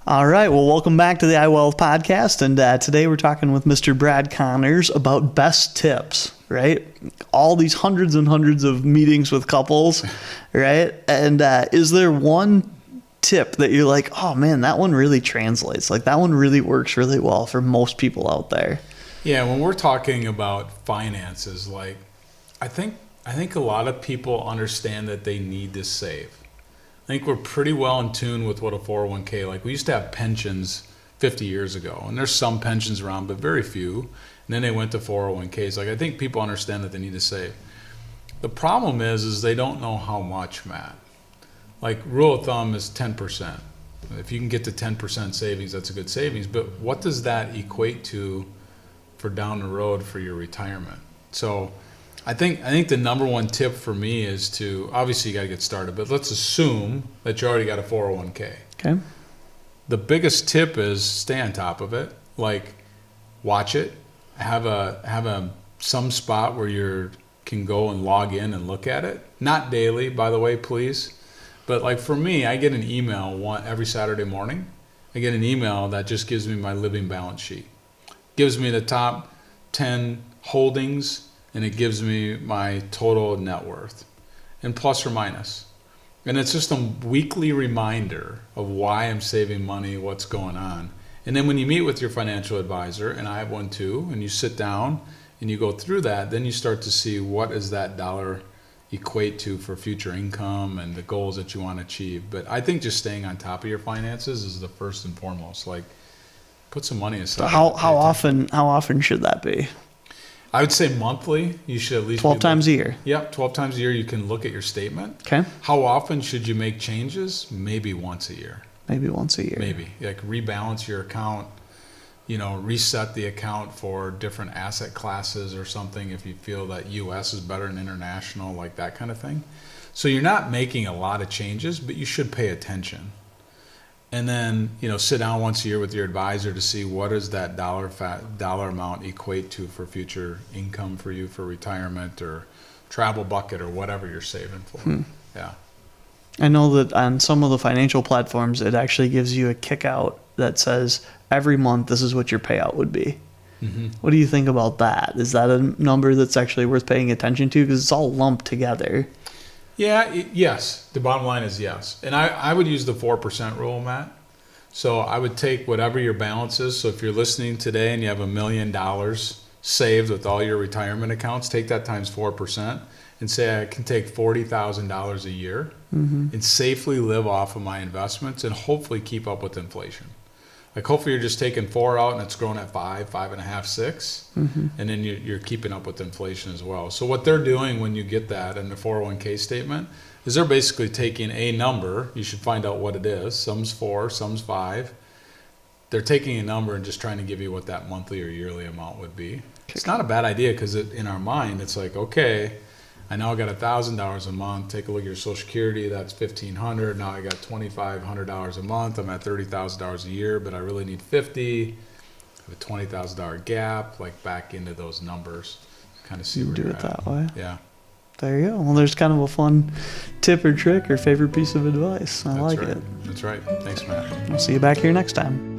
All right. Well, welcome back to the iWealth podcast. And today we're talking with Mr. Brad Connors about best tips, right? All these hundreds and hundreds of meetings with couples, right? And is there one tip that you're like, oh man, that one really translates? Like that one really works really well for most people out there. Yeah, when we're talking about finances, like I think a lot of people understand that they need to save. I think we're pretty well in tune with what a 401k, like we used to have pensions 50 years ago, and there's some pensions around, but very few. And then they went to 401ks. Like I think people understand that they need to save. The problem is they don't know how much, Matt. Like rule of thumb is 10%. If you can get to 10% savings, that's a good savings. But what does that equate to for down the road for your retirement? So I think the number one tip for me is to, obviously you got to get started, but let's assume that you already got a 401k. Okay. The biggest tip is stay on top of it. Like watch it. Have some spot where you can go and log in and look at it. Not daily, by the way, please. But like for me, I get an email every Saturday morning. I get an email that just gives me my living balance sheet. Gives me the top 10 holdings, and it gives me my total net worth, and plus or minus. And it's just a weekly reminder of why I'm saving money, what's going on. And then when you meet with your financial advisor, and I have one too, and you sit down and you go through that, then you start to see what does that dollar equate to for future income and the goals that you want to achieve. But I think just staying on top of your finances is the first and foremost. Like put some money aside. How often should that be? I would say monthly. You should at least 12 times a year. Yep, 12 times a year you can look at your statement. Okay. How often should you make changes? Maybe once a year. Maybe once a year. Maybe. Like rebalance your account, reset the account for different asset classes or something if you feel that US is better than international, like that kind of thing. So you're not making a lot of changes, but you should pay attention. And then, sit down once a year with your advisor to see what does that dollar amount equate to for future income for you for retirement or travel bucket or whatever you're saving for. Yeah. I know that on some of the financial platforms, it actually gives you a kick out that says every month this is what your payout would be. Mm-hmm. What do you think about that? Is that a number that's actually worth paying attention to? Because it's all lumped together. Yeah, yes. The bottom line is yes. And I would use the 4% rule, Matt. So I would take whatever your balance is. So if you're listening today and you have $1 million saved with all your retirement accounts, take that times 4% and say I can take $40,000 a year and safely live off of my investments and hopefully keep up with inflation. Like hopefully you're just taking 4 out and it's growing at 5, 5.5, 6, and then you're keeping up with inflation as well. So what they're doing when you get that in the 401k statement is they're basically taking a number. You should find out what it is. Some's 4, some's 5. They're taking a number and just trying to give you what that monthly or yearly amount would be. It's not a bad idea because in our mind it's like, okay, I now got $1,000 a month. Take a look at your Social Security. That's $1,500. Now I got $2,500 a month. I'm at $30,000 a year, but I really need $50,000. I have a $20,000 gap. Like back into those numbers, kind of see where you're at. Do it that way. Yeah. There you go. Well, there's kind of a fun tip or trick or favorite piece of advice. I like it. That's right. Thanks, Matt. I'll see you back here next time.